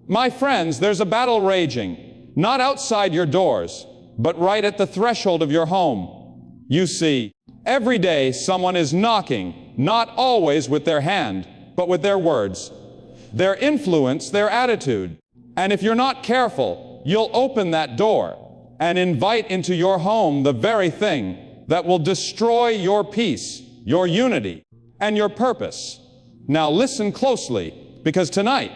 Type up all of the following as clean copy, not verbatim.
My friends, there's a battle raging, not outside your doors, but right at the threshold of your home. You see, every day someone is knocking, not always with their hand, but with their words, their influence, their attitude. And if you're not careful, you'll open that door and invite into your home the very thing that will destroy your peace, your unity, and your purpose. Now listen closely, because tonight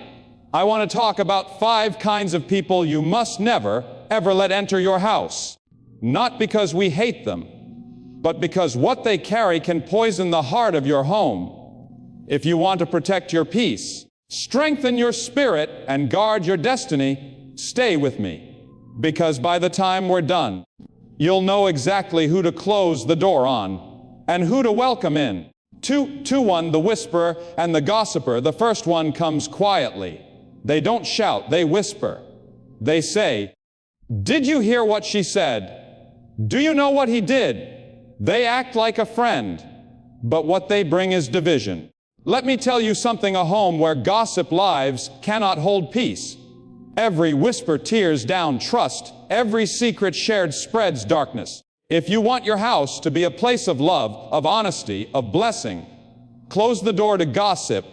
I want to talk about 5 kinds of people you must never, ever let enter your house. Not because we hate them, but because what they carry can poison the heart of your home. If you want to protect your peace, strengthen your spirit, and guard your destiny, stay with me. Because by the time we're done, you'll know exactly who to close the door on and who to welcome in. 1, the whisperer and the gossiper. The first one comes quietly. They don't shout, they whisper. They say, "Did you hear what she said? Do you know what he did?" They act like a friend, but what they bring is division. Let me tell you something, a home where gossip lives cannot hold peace. Every whisper tears down trust. Every secret shared spreads darkness. If you want your house to be a place of love, of honesty, of blessing, close the door to gossip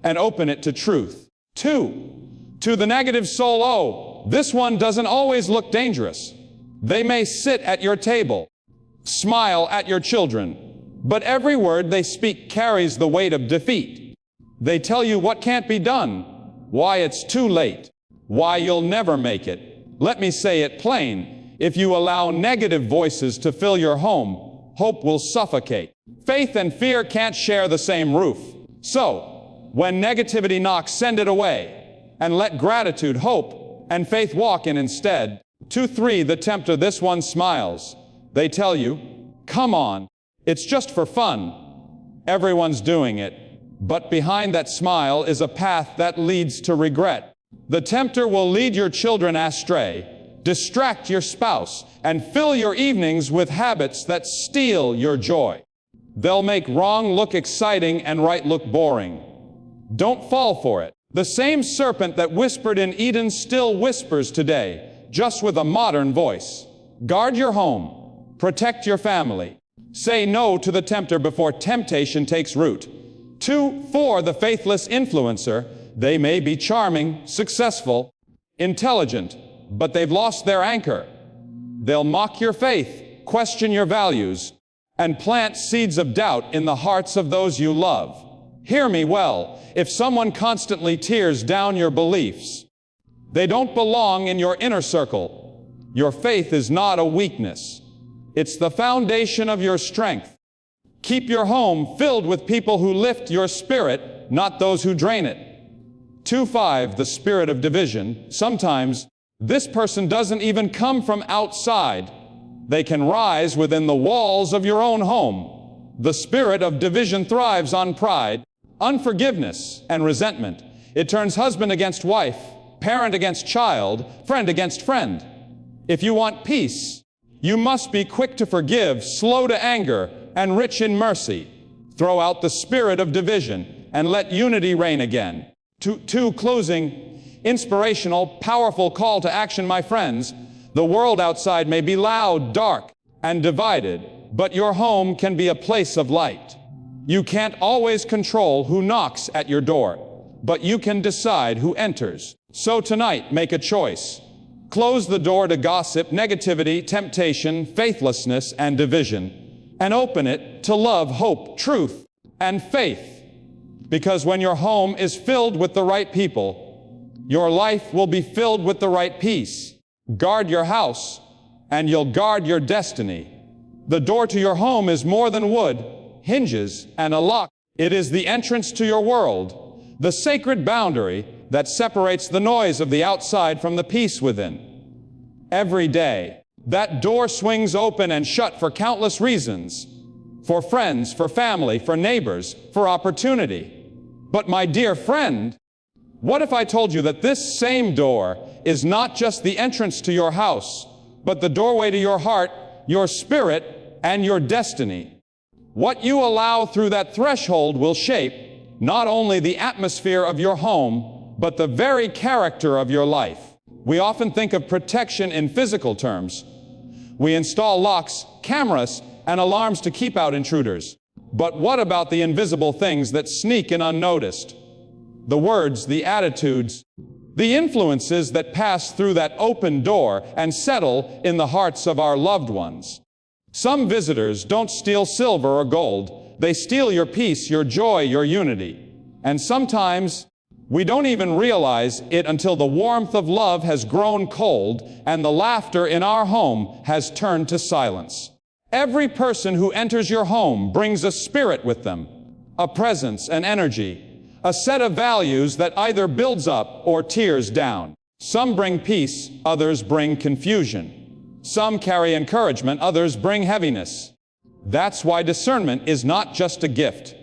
and open it to truth. 2, to the negative soul. Oh, this one doesn't always look dangerous. They may sit at your table, smile at your children, but every word they speak carries the weight of defeat. They tell you what can't be done, why it's too late, why you'll never make it. Let me say it plain. If you allow negative voices to fill your home, hope will suffocate. Faith and fear can't share the same roof. So, when negativity knocks, send it away, and let gratitude, hope, and faith walk in instead. 3, the tempter. This one smiles. They tell you, "Come on, it's just for fun." Everyone's doing it, but behind that smile is a path that leads to regret. The tempter will lead your children astray, distract your spouse, and fill your evenings with habits that steal your joy. They'll make wrong look exciting and right look boring. Don't fall for it. The same serpent that whispered in Eden still whispers today, just with a modern voice. Guard your home. Protect your family. Say no to the tempter before temptation takes root. 4, the faithless influencer. They may be charming, successful, intelligent, but they've lost their anchor. They'll mock your faith, question your values, and plant seeds of doubt in the hearts of those you love. Hear me well. If someone constantly tears down your beliefs, they don't belong in your inner circle. Your faith is not a weakness. It's the foundation of your strength. Keep your home filled with people who lift your spirit, not those who drain it. 5, the spirit of division. Sometimes this person doesn't even come from outside. They can rise within the walls of your own home. The spirit of division thrives on pride, unforgiveness, and resentment. It turns husband against wife, parent against child, friend against friend. If you want peace, you must be quick to forgive, slow to anger, and rich in mercy. Throw out the spirit of division and let unity reign again. 2, closing, inspirational, powerful call to action, my friends. The world outside may be loud, dark, and divided, but your home can be a place of light. You can't always control who knocks at your door, but you can decide who enters. So tonight, make a choice. Close the door to gossip, negativity, temptation, faithlessness, and division, and open it to love, hope, truth, and faith. Because when your home is filled with the right people, your life will be filled with the right peace. Guard your house, and you'll guard your destiny. The door to your home is more than wood, hinges, and a lock. It is the entrance to your world, the sacred boundary that separates the noise of the outside from the peace within. Every day, that door swings open and shut for countless reasons. For friends, for family, for neighbors, for opportunity. But my dear friend, what if I told you that this same door is not just the entrance to your house, but the doorway to your heart, your spirit, and your destiny? What you allow through that threshold will shape not only the atmosphere of your home, but the very character of your life. We often think of protection in physical terms. We install locks, cameras, and alarms to keep out intruders. But what about the invisible things that sneak in unnoticed? The words, the attitudes, the influences that pass through that open door and settle in the hearts of our loved ones. Some visitors don't steal silver or gold. They steal your peace, your joy, your unity. And sometimes we don't even realize it until the warmth of love has grown cold and the laughter in our home has turned to silence. Every person who enters your home brings a spirit with them, a presence, an energy, a set of values that either builds up or tears down. Some bring peace, others bring confusion. Some carry encouragement, others bring heaviness. That's why discernment is not just a gift.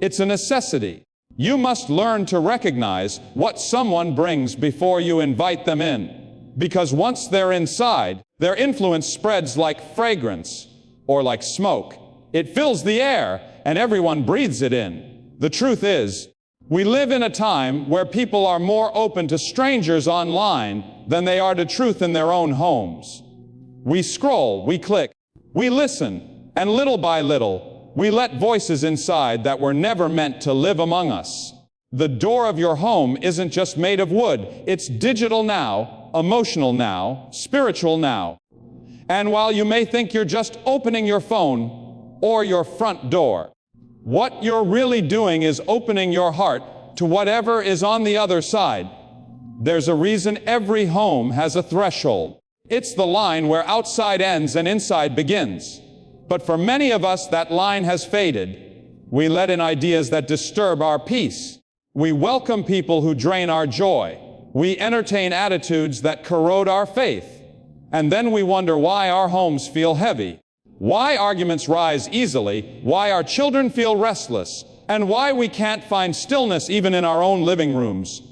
It's a necessity. You must learn to recognize what someone brings before you invite them in. Because once they're inside, their influence spreads like fragrance or like smoke. It fills the air and everyone breathes it in. The truth is, we live in a time where people are more open to strangers online than they are to truth in their own homes. We scroll, we click, we listen, and little by little, we let voices inside that were never meant to live among us. The door of your home isn't just made of wood. It's digital now, emotional now, spiritual now. And while you may think you're just opening your phone or your front door, what you're really doing is opening your heart to whatever is on the other side. There's a reason every home has a threshold. It's the line where outside ends and inside begins. But for many of us, that line has faded. We let in ideas that disturb our peace. We welcome people who drain our joy. We entertain attitudes that corrode our faith. And then we wonder why our homes feel heavy, why arguments rise easily, why our children feel restless, and why we can't find stillness even in our own living rooms.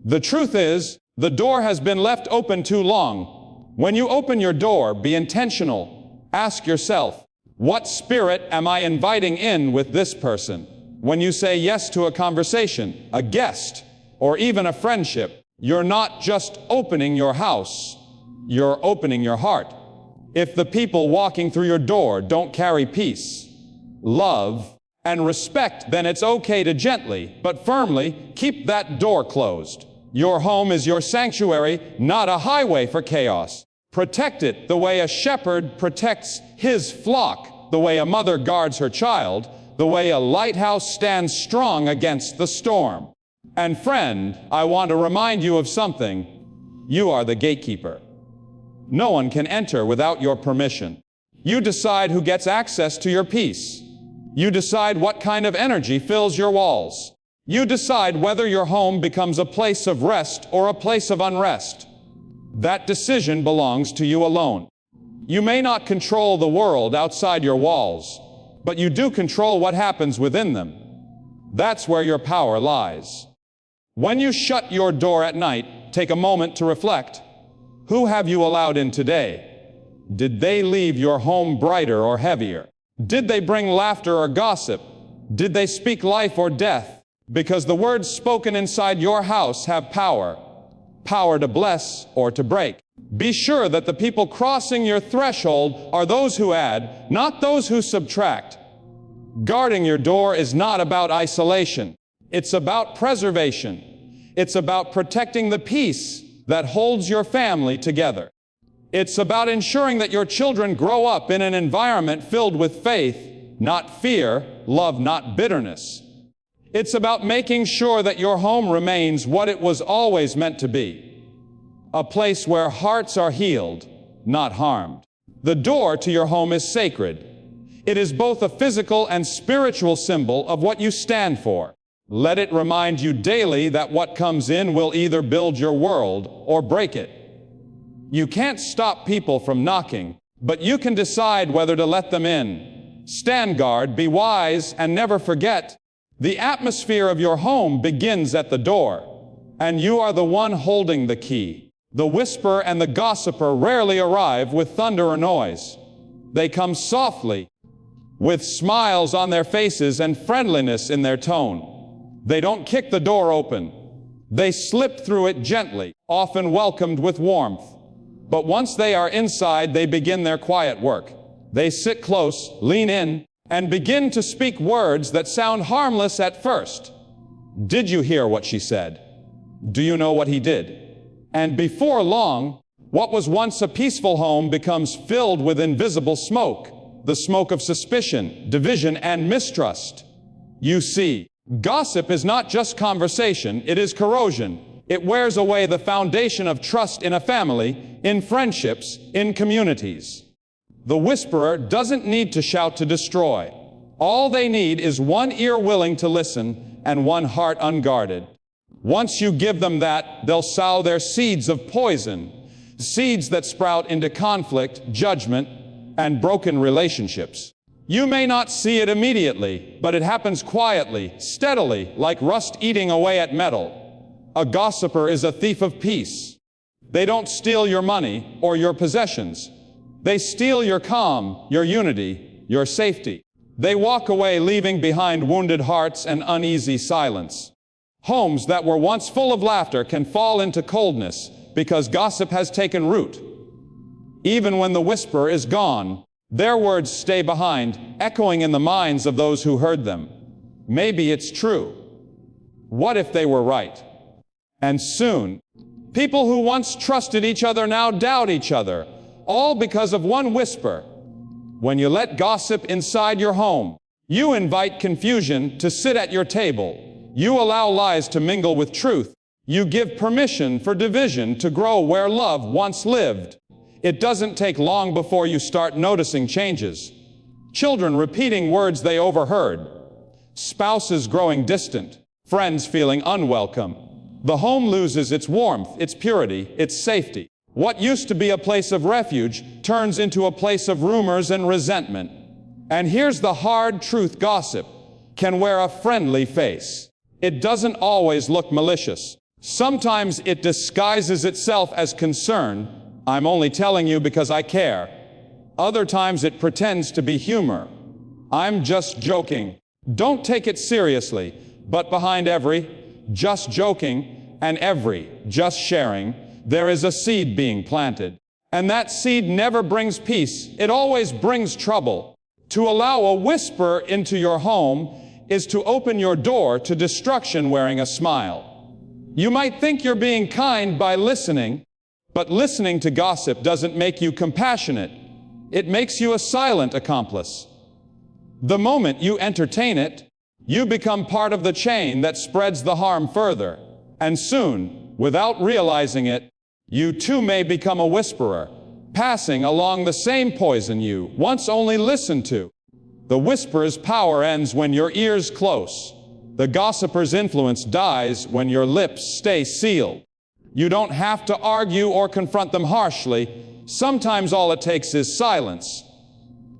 The truth is, the door has been left open too long. When you open your door, be intentional. Ask yourself, what spirit am I inviting in with this person? When you say yes to a conversation, a guest, or even a friendship, you're not just opening your house, you're opening your heart. If the people walking through your door don't carry peace, love, and respect, then it's okay to gently, but firmly, keep that door closed. Your home is your sanctuary, not a highway for chaos. Protect it the way a shepherd protects his flock, the way a mother guards her child, the way a lighthouse stands strong against the storm. And friend, I want to remind you of something. You are the gatekeeper. No one can enter without your permission. You decide who gets access to your peace. You decide what kind of energy fills your walls. You decide whether your home becomes a place of rest or a place of unrest. That decision belongs to you alone. You may not control the world outside your walls, but you do control what happens within them. That's where your power lies. When you shut your door at night, take a moment to reflect. Who have you allowed in today? Did they leave your home brighter or heavier? Did they bring laughter or gossip? Did they speak life or death? Because the words spoken inside your house have power. Power to bless or to break. Be sure that the people crossing your threshold are those who add, not those who subtract. Guarding your door is not about isolation. It's about preservation. It's about protecting the peace that holds your family together. It's about ensuring that your children grow up in an environment filled with faith, not fear, love, not bitterness. It's about making sure that your home remains what it was always meant to be, a place where hearts are healed, not harmed. The door to your home is sacred. It is both a physical and spiritual symbol of what you stand for. Let it remind you daily that what comes in will either build your world or break it. You can't stop people from knocking, but you can decide whether to let them in. Stand guard, be wise, and never forget, the atmosphere of your home begins at the door, and you are the one holding the key. The whisperer and the gossiper rarely arrive with thunder or noise. They come softly, with smiles on their faces and friendliness in their tone. They don't kick the door open. They slip through it gently, often welcomed with warmth. But once they are inside, they begin their quiet work. They sit close, lean in, and begin to speak words that sound harmless at first. Did you hear what she said? Do you know what he did? And before long, what was once a peaceful home becomes filled with invisible smoke, the smoke of suspicion, division, and mistrust. You see, gossip is not just conversation, it is corrosion. It wears away the foundation of trust in a family, in friendships, in communities. The whisperer doesn't need to shout to destroy. All they need is one ear willing to listen and one heart unguarded. Once you give them that, they'll sow their seeds of poison, seeds that sprout into conflict, judgment, and broken relationships. You may not see it immediately, but it happens quietly, steadily, like rust eating away at metal. A gossiper is a thief of peace. They don't steal your money or your possessions. They steal your calm, your unity, your safety. They walk away leaving behind wounded hearts and uneasy silence. Homes that were once full of laughter can fall into coldness because gossip has taken root. Even when the whisperer is gone, their words stay behind, echoing in the minds of those who heard them. Maybe it's true. What if they were right? And soon, people who once trusted each other now doubt each other, all because of one whisper. When you let gossip inside your home, you invite confusion to sit at your table. You allow lies to mingle with truth. You give permission for division to grow where love once lived. It doesn't take long before you start noticing changes. Children repeating words they overheard. Spouses growing distant. Friends feeling unwelcome. The home loses its warmth, its purity, its safety. What used to be a place of refuge turns into a place of rumors and resentment. And here's the hard truth: gossip can wear a friendly face. It doesn't always look malicious. Sometimes it disguises itself as concern. I'm only telling you because I care. Other times it pretends to be humor. I'm just joking. Don't take it seriously, but behind every just joking and every just sharing, there is a seed being planted. And that seed never brings peace. It always brings trouble. To allow a whisper into your home is to open your door to destruction wearing a smile. You might think you're being kind by listening, but listening to gossip doesn't make you compassionate. It makes you a silent accomplice. The moment you entertain it, you become part of the chain that spreads the harm further. And soon, without realizing it, you too may become a whisperer, passing along the same poison you once only listened to. The whisperer's power ends when your ears close. The gossiper's influence dies when your lips stay sealed. You don't have to argue or confront them harshly. Sometimes all it takes is silence.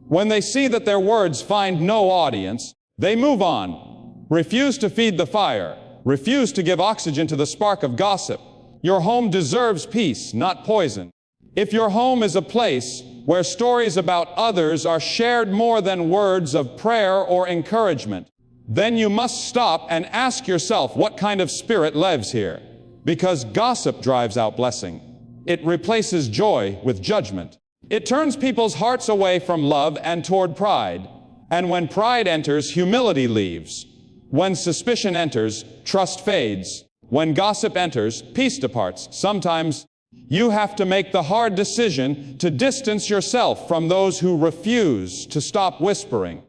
When they see that their words find no audience, they move on, refuse to feed the fire, refuse to give oxygen to the spark of gossip. Your home deserves peace, not poison. If your home is a place where stories about others are shared more than words of prayer or encouragement, then you must stop and ask yourself what kind of spirit lives here. Because gossip drives out blessing. It replaces joy with judgment. It turns people's hearts away from love and toward pride. And when pride enters, humility leaves. When suspicion enters, trust fades. When gossip enters, peace departs. Sometimes you have to make the hard decision to distance yourself from those who refuse to stop whispering.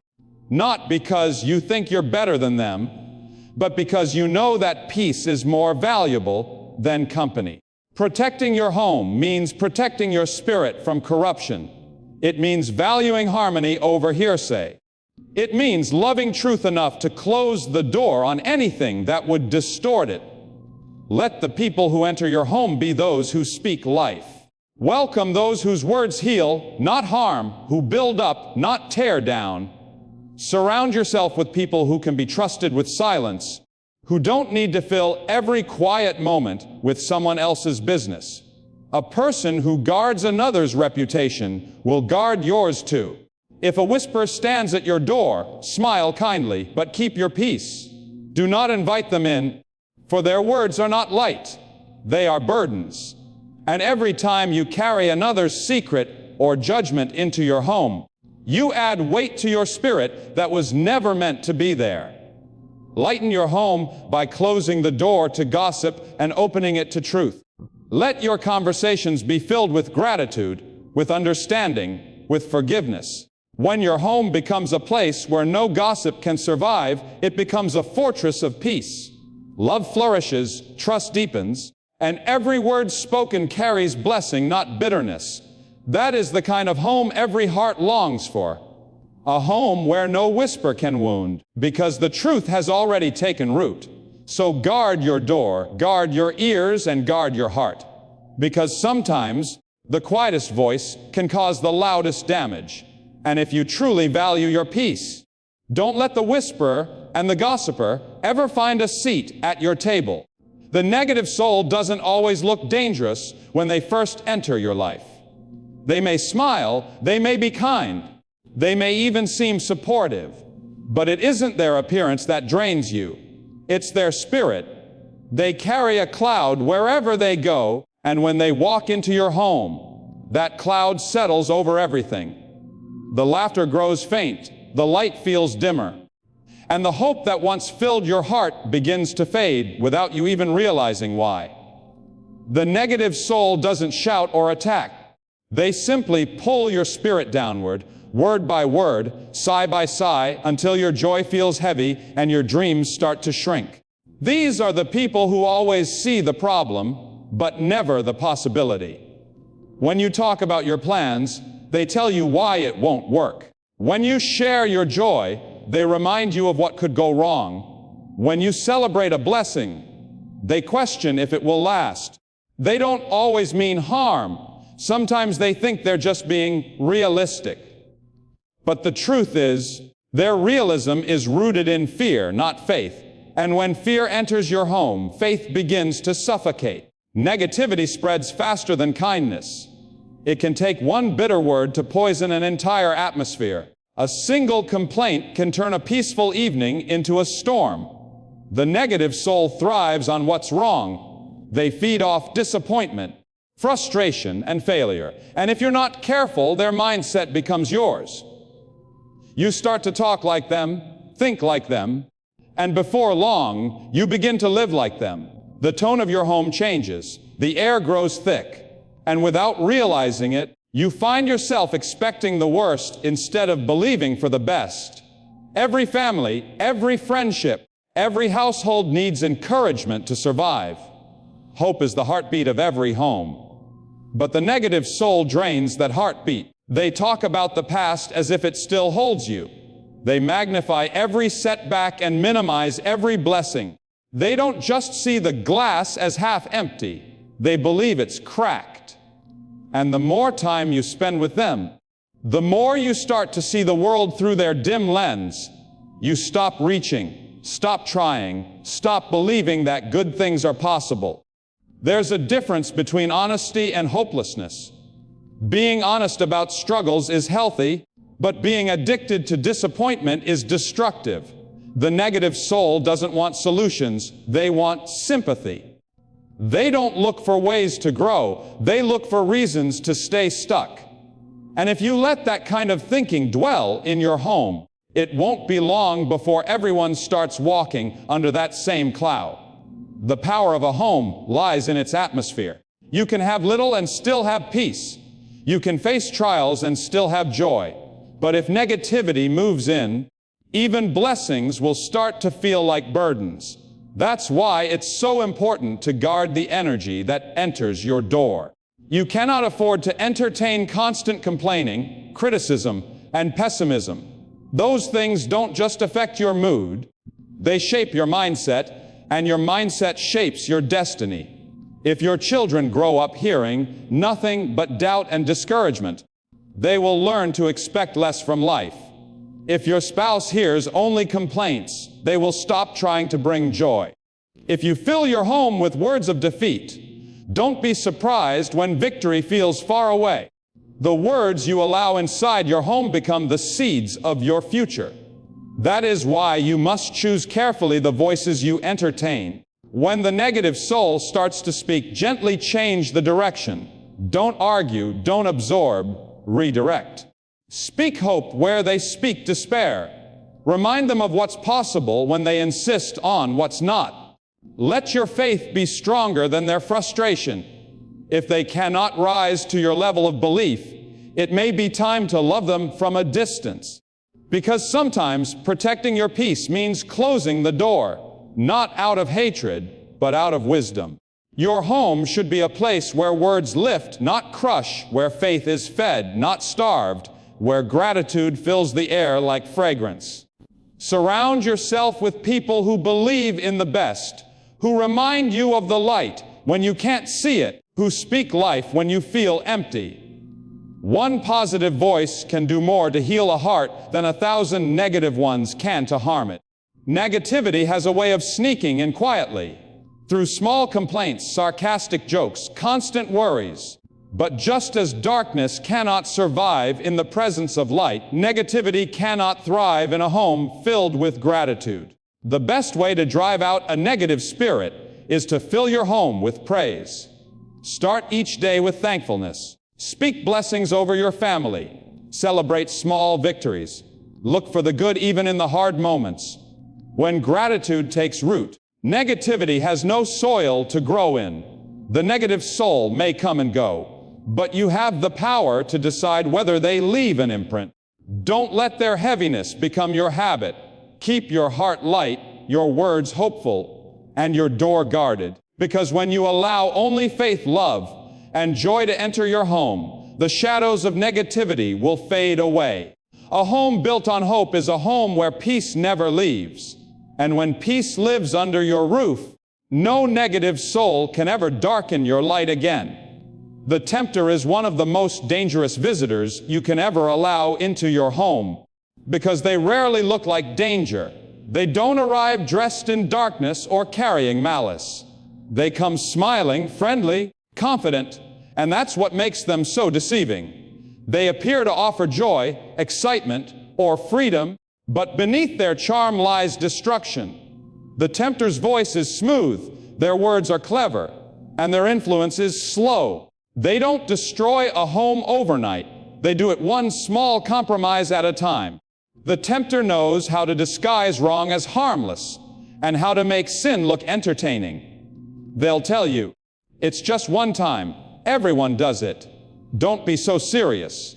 Not because you think you're better than them, but because you know that peace is more valuable than company. Protecting your home means protecting your spirit from corruption. It means valuing harmony over hearsay. It means loving truth enough to close the door on anything that would distort it. Let the people who enter your home be those who speak life. Welcome those whose words heal, not harm, who build up, not tear down. Surround yourself with people who can be trusted with silence, who don't need to fill every quiet moment with someone else's business. A person who guards another's reputation will guard yours too. If a whisperer stands at your door, smile kindly, but keep your peace. Do not invite them in. For their words are not light, they are burdens. And every time you carry another's secret or judgment into your home, you add weight to your spirit that was never meant to be there. Lighten your home by closing the door to gossip and opening it to truth. Let your conversations be filled with gratitude, with understanding, with forgiveness. When your home becomes a place where no gossip can survive, it becomes a fortress of peace. Love flourishes, trust deepens, and every word spoken carries blessing, not bitterness. That is the kind of home every heart longs for. A home where no whisper can wound, because the truth has already taken root. So guard your door, guard your ears, and guard your heart. Because sometimes the quietest voice can cause the loudest damage. And if you truly value your peace, don't let the whisperer and the gossiper ever find a seat at your table. The negative soul doesn't always look dangerous when they first enter your life. They may smile, they may be kind, they may even seem supportive, but it isn't their appearance that drains you. It's their spirit. They carry a cloud wherever they go, and when they walk into your home, that cloud settles over everything. The laughter grows faint, the light feels dimmer, and the hope that once filled your heart begins to fade without you even realizing why. The negative soul doesn't shout or attack. They simply pull your spirit downward, word by word, sigh by sigh, until your joy feels heavy and your dreams start to shrink. These are the people who always see the problem, but never the possibility. When you talk about your plans, they tell you why it won't work. When you share your joy, they remind you of what could go wrong. When you celebrate a blessing, they question if it will last. They don't always mean harm. Sometimes they think they're just being realistic. But the truth is, their realism is rooted in fear, not faith. And when fear enters your home, faith begins to suffocate. Negativity spreads faster than kindness. It can take one bitter word to poison an entire atmosphere. A single complaint can turn a peaceful evening into a storm. The negative soul thrives on what's wrong. They feed off disappointment, frustration, and failure. And if you're not careful, their mindset becomes yours. You start to talk like them, think like them, and before long, you begin to live like them. The tone of your home changes. The air grows thick. And without realizing it, you find yourself expecting the worst instead of believing for the best. Every family, every friendship, every household needs encouragement to survive. Hope is the heartbeat of every home. But the negative soul drains that heartbeat. They talk about the past as if it still holds you. They magnify every setback and minimize every blessing. They don't just see the glass as half empty. They believe it's cracked. And the more time you spend with them, the more you start to see the world through their dim lens. You stop reaching, stop trying, stop believing that good things are possible. There's a difference between honesty and hopelessness. Being honest about struggles is healthy, but being addicted to disappointment is destructive. The negative soul doesn't want solutions, they want sympathy. They don't look for ways to grow, they look for reasons to stay stuck. And if you let that kind of thinking dwell in your home, it won't be long before everyone starts walking under that same cloud. The power of a home lies in its atmosphere. You can have little and still have peace. You can face trials and still have joy. But if negativity moves in, even blessings will start to feel like burdens. That's why it's so important to guard the energy that enters your door. You cannot afford to entertain constant complaining, criticism, and pessimism. Those things don't just affect your mood, they shape your mindset, and your mindset shapes your destiny. If your children grow up hearing nothing but doubt and discouragement, they will learn to expect less from life. If your spouse hears only complaints, they will stop trying to bring joy. If you fill your home with words of defeat, don't be surprised when victory feels far away. The words you allow inside your home become the seeds of your future. That is why you must choose carefully the voices you entertain. When the negative soul starts to speak, gently change the direction. Don't argue, don't absorb, redirect. Speak hope where they speak despair. Remind them of what's possible when they insist on what's not. Let your faith be stronger than their frustration. If they cannot rise to your level of belief, it may be time to love them from a distance. Because sometimes protecting your peace means closing the door, not out of hatred, but out of wisdom. Your home should be a place where words lift, not crush, where faith is fed, not starved, where gratitude fills the air like fragrance. Surround yourself with people who believe in the best, who remind you of the light when you can't see it, who speak life when you feel empty. One positive voice can do more to heal a heart than 1,000 negative ones can to harm it. Negativity has a way of sneaking in quietly, through small complaints, sarcastic jokes, constant worries. But just as darkness cannot survive in the presence of light, negativity cannot thrive in a home filled with gratitude. The best way to drive out a negative spirit is to fill your home with praise. Start each day with thankfulness. Speak blessings over your family. Celebrate small victories. Look for the good even in the hard moments. When gratitude takes root, negativity has no soil to grow in. The negative soul may come and go, but you have the power to decide whether they leave an imprint. Don't let their heaviness become your habit. Keep your heart light, your words hopeful, and your door guarded. Because when you allow only faith, love, and joy to enter your home, the shadows of negativity will fade away. A home built on hope is a home where peace never leaves. And when peace lives under your roof, no negative soul can ever darken your light again. The tempter is one of the most dangerous visitors you can ever allow into your home, because they rarely look like danger. They don't arrive dressed in darkness or carrying malice. They come smiling, friendly, confident, and that's what makes them so deceiving. They appear to offer joy, excitement, or freedom, but beneath their charm lies destruction. The tempter's voice is smooth, their words are clever, and their influence is slow. They don't destroy a home overnight. They do it one small compromise at a time. The tempter knows how to disguise wrong as harmless and how to make sin look entertaining. They'll tell you, it's just one time. Everyone does it. Don't be so serious.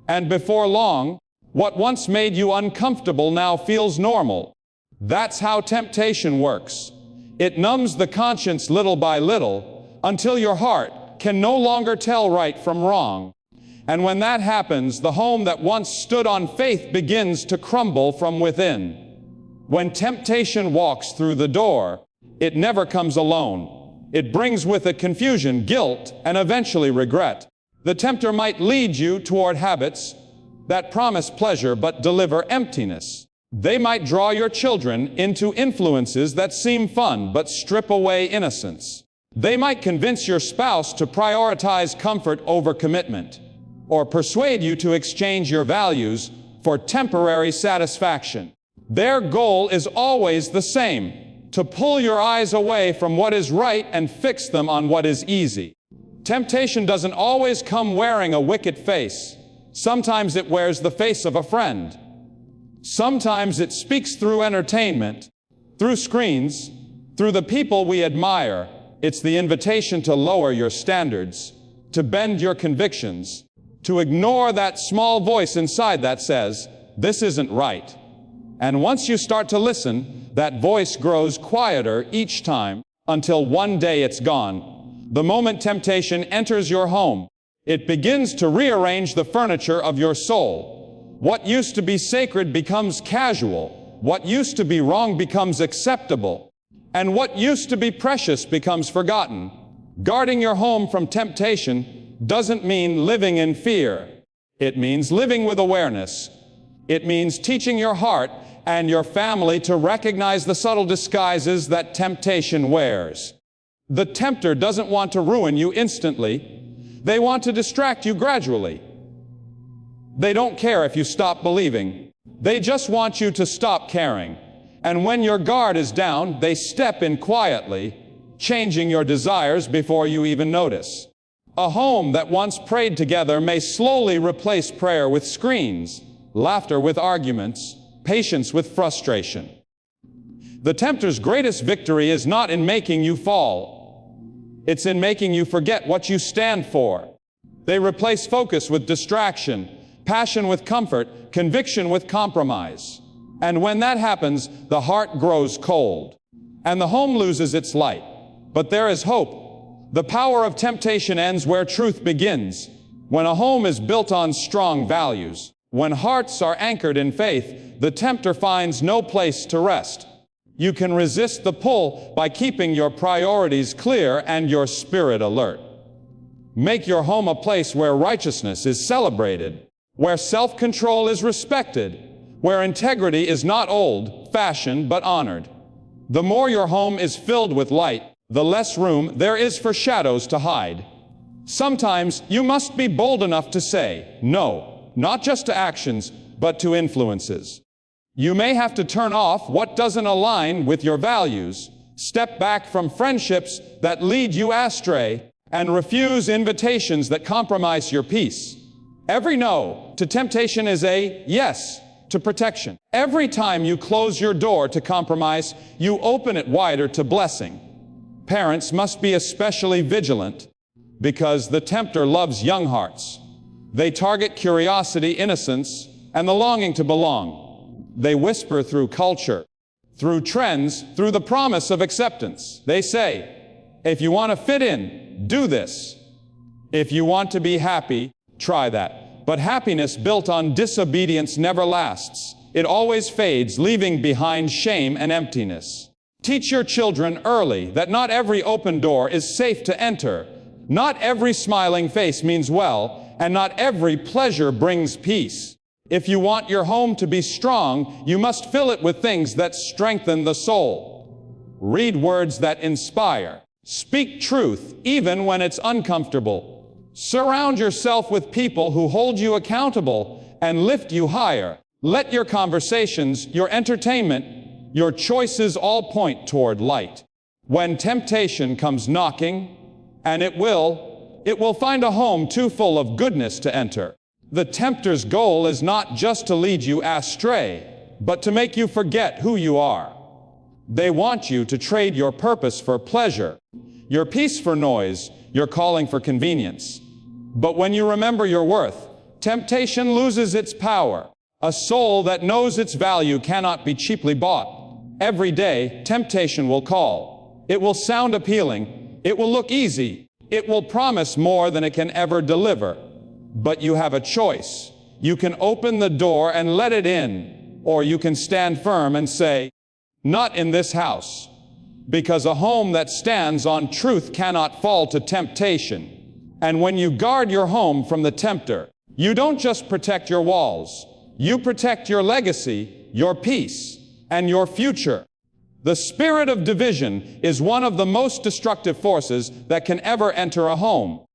And before long, what once made you uncomfortable now feels normal. That's how temptation works. It numbs the conscience little by little until your heart can no longer tell right from wrong. And when that happens, the home that once stood on faith begins to crumble from within. When temptation walks through the door, it never comes alone. It brings with it confusion, guilt, and eventually regret. The tempter might lead you toward habits that promise pleasure but deliver emptiness. They might draw your children into influences that seem fun but strip away innocence. They might convince your spouse to prioritize comfort over commitment, or persuade you to exchange your values for temporary satisfaction. Their goal is always the same: to pull your eyes away from what is right and fix them on what is easy. Temptation doesn't always come wearing a wicked face. Sometimes it wears the face of a friend. Sometimes it speaks through entertainment, through screens, through the people we admire. It's the invitation to lower your standards, to bend your convictions, to ignore that small voice inside that says, "This isn't right." And once you start to listen, that voice grows quieter each time until one day it's gone. The moment temptation enters your home, it begins to rearrange the furniture of your soul. What used to be sacred becomes casual. What used to be wrong becomes acceptable. And what used to be precious becomes forgotten. Guarding your home from temptation doesn't mean living in fear. It means living with awareness. It means teaching your heart and your family to recognize the subtle disguises that temptation wears. The tempter doesn't want to ruin you instantly. They want to distract you gradually. They don't care if you stop believing. They just want you to stop caring. And when your guard is down, they step in quietly, changing your desires before you even notice. A home that once prayed together may slowly replace prayer with screens, laughter with arguments, patience with frustration. The tempter's greatest victory is not in making you fall. It's in making you forget what you stand for. They replace focus with distraction, passion with comfort, conviction with compromise. And when that happens, the heart grows cold, and the home loses its light. But there is hope. The power of temptation ends where truth begins. When a home is built on strong values, when hearts are anchored in faith, the tempter finds no place to rest. You can resist the pull by keeping your priorities clear and your spirit alert. Make your home a place where righteousness is celebrated, where self-control is respected, where integrity is not old-fashioned but honored. The more your home is filled with light, the less room there is for shadows to hide. Sometimes you must be bold enough to say no, not just to actions, but to influences. You may have to turn off what doesn't align with your values, step back from friendships that lead you astray, and refuse invitations that compromise your peace. Every no to temptation is a yes to protection. Every time you close your door to compromise, you open it wider to blessing. Parents must be especially vigilant because the tempter loves young hearts. They target curiosity, innocence, and the longing to belong. They whisper through culture, through trends, through the promise of acceptance. They say, if you want to fit in, do this. If you want to be happy, try that. But happiness built on disobedience never lasts. It always fades, leaving behind shame and emptiness. Teach your children early that not every open door is safe to enter. Not every smiling face means well, and not every pleasure brings peace. If you want your home to be strong, you must fill it with things that strengthen the soul. Read words that inspire. Speak truth, even when it's uncomfortable. Surround yourself with people who hold you accountable and lift you higher. Let your conversations, your entertainment, your choices all point toward light. When temptation comes knocking, and it will find a home too full of goodness to enter. The tempter's goal is not just to lead you astray, but to make you forget who you are. They want you to trade your purpose for pleasure, your peace for noise, your calling for convenience. But when you remember your worth, temptation loses its power. A soul that knows its value cannot be cheaply bought. Every day, temptation will call. It will sound appealing. It will look easy. It will promise more than it can ever deliver. But you have a choice. You can open the door and let it in, or you can stand firm and say, not in this house. Because a home that stands on truth cannot fall to temptation. And when you guard your home from the tempter, you don't just protect your walls. You protect your legacy, your peace, and your future. The spirit of division is one of the most destructive forces that can ever enter a home.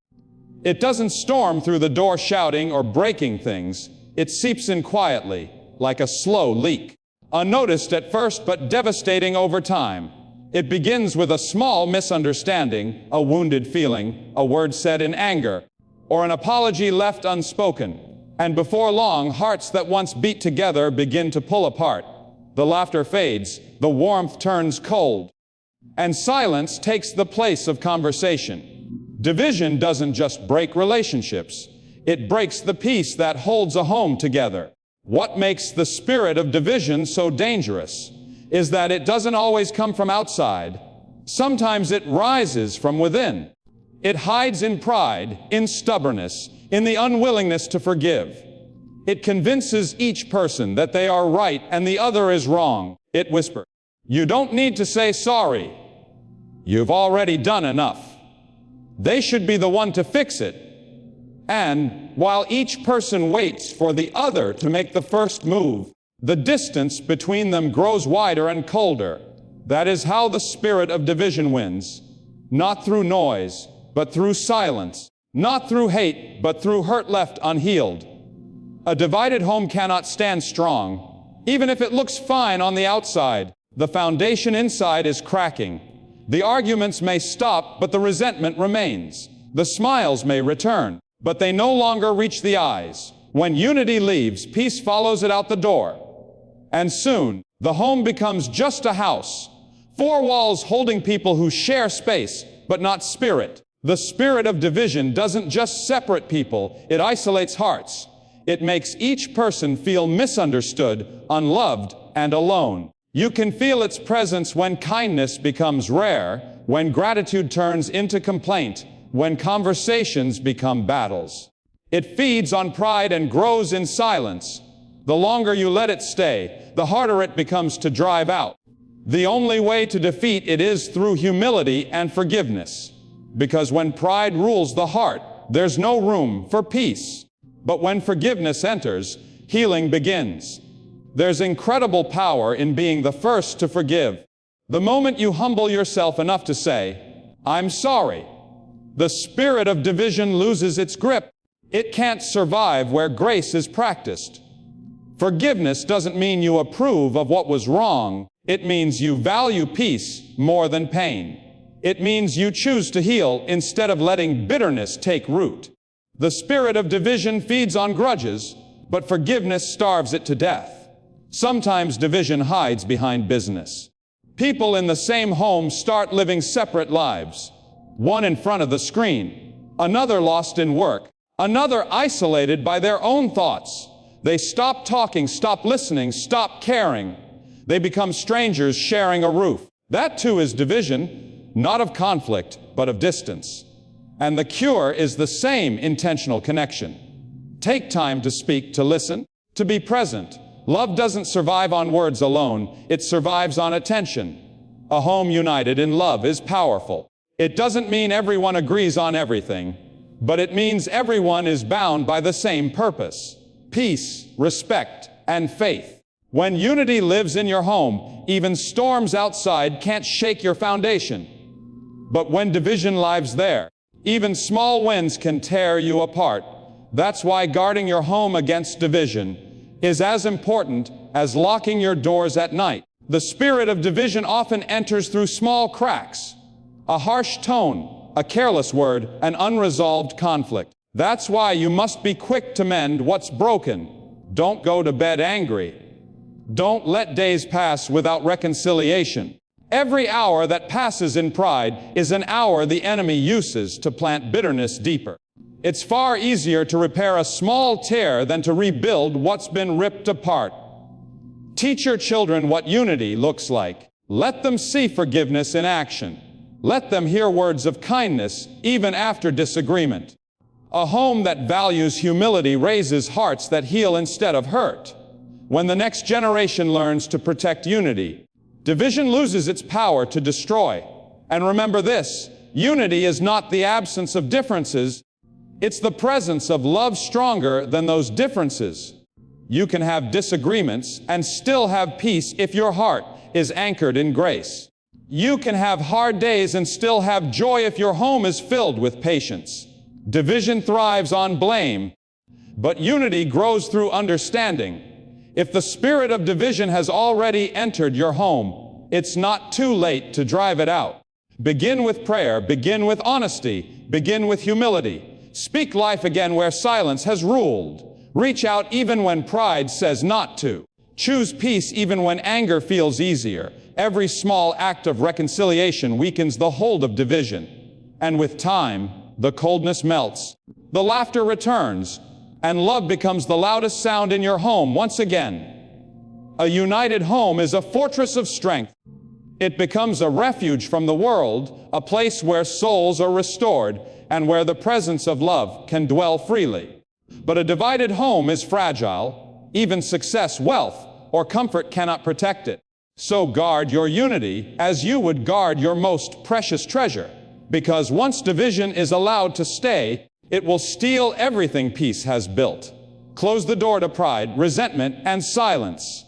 It doesn't storm through the door shouting or breaking things. It seeps in quietly, like a slow leak. Unnoticed at first, but devastating over time. It begins with a small misunderstanding, a wounded feeling, a word said in anger, or an apology left unspoken. And before long, hearts that once beat together begin to pull apart. The laughter fades, the warmth turns cold, and silence takes the place of conversation. Division doesn't just break relationships. It breaks the peace that holds a home together. What makes the spirit of division so dangerous is that it doesn't always come from outside. Sometimes it rises from within. It hides in pride, in stubbornness, in the unwillingness to forgive. It convinces each person that they are right and the other is wrong. It whispers, you don't need to say sorry. You've already done enough. They should be the one to fix it. And while each person waits for the other to make the first move, the distance between them grows wider and colder. That is how the spirit of division wins. Not through noise, but through silence. Not through hate, but through hurt left unhealed. A divided home cannot stand strong, even if it looks fine on the outside. The foundation inside is cracking. The arguments may stop, but the resentment remains. The smiles may return, but they no longer reach the eyes. When unity leaves, peace follows it out the door. And soon, the home becomes just a house. 4 walls holding people who share space, but not spirit. The spirit of division doesn't just separate people, it isolates hearts. It makes each person feel misunderstood, unloved, and alone. You can feel its presence when kindness becomes rare, when gratitude turns into complaint, when conversations become battles. It feeds on pride and grows in silence. The longer you let it stay, the harder it becomes to drive out. The only way to defeat it is through humility and forgiveness. Because when pride rules the heart, there's no room for peace. But when forgiveness enters, healing begins. There's incredible power in being the first to forgive. The moment you humble yourself enough to say, "I'm sorry," the spirit of division loses its grip. It can't survive where grace is practiced. Forgiveness doesn't mean you approve of what was wrong. It means you value peace more than pain. It means you choose to heal instead of letting bitterness take root. The spirit of division feeds on grudges, but forgiveness starves it to death. Sometimes division hides behind business. People in the same home start living separate lives. One in front of the screen, another lost in work, another isolated by their own thoughts. They stop talking, stop listening, stop caring. They become strangers sharing a roof. That too is division, not of conflict, but of distance. And the cure is the same intentional connection. Take time to speak, to listen, to be present. Love doesn't survive on words alone, it survives on attention. A home united in love is powerful. It doesn't mean everyone agrees on everything, but it means everyone is bound by the same purpose: peace, respect, and faith. When unity lives in your home, even storms outside can't shake your foundation. But when division lives there, even small winds can tear you apart. That's why guarding your home against division is as important as locking your doors at night. The spirit of division often enters through small cracks, a harsh tone, a careless word, an unresolved conflict. That's why you must be quick to mend what's broken. Don't go to bed angry. Don't let days pass without reconciliation. Every hour that passes in pride is an hour the enemy uses to plant bitterness deeper. It's far easier to repair a small tear than to rebuild what's been ripped apart. Teach your children what unity looks like. Let them see forgiveness in action. Let them hear words of kindness even after disagreement. A home that values humility raises hearts that heal instead of hurt. When the next generation learns to protect unity, division loses its power to destroy. And remember this, unity is not the absence of differences. It's the presence of love stronger than those differences. You can have disagreements and still have peace if your heart is anchored in grace. You can have hard days and still have joy if your home is filled with patience. Division thrives on blame, but unity grows through understanding. If the spirit of division has already entered your home, it's not too late to drive it out. Begin with prayer, begin with honesty, begin with humility. Speak life again where silence has ruled. Reach out even when pride says not to. Choose peace even when anger feels easier. Every small act of reconciliation weakens the hold of division. And with time, the coldness melts, the laughter returns, and love becomes the loudest sound in your home once again. A united home is a fortress of strength. It becomes a refuge from the world, a place where souls are restored, and where the presence of love can dwell freely. But a divided home is fragile. Even success, wealth, or comfort cannot protect it. So guard your unity as you would guard your most precious treasure. Because once division is allowed to stay, it will steal everything peace has built. Close the door to pride, resentment, and silence.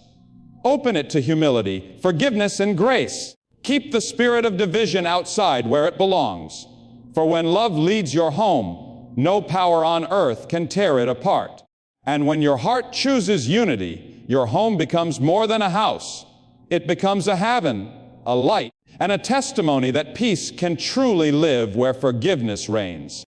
Open it to humility, forgiveness, and grace. Keep the spirit of division outside where it belongs. For when love leads your home, no power on earth can tear it apart. And when your heart chooses unity, your home becomes more than a house. It becomes a haven, a light, and a testimony that peace can truly live where forgiveness reigns.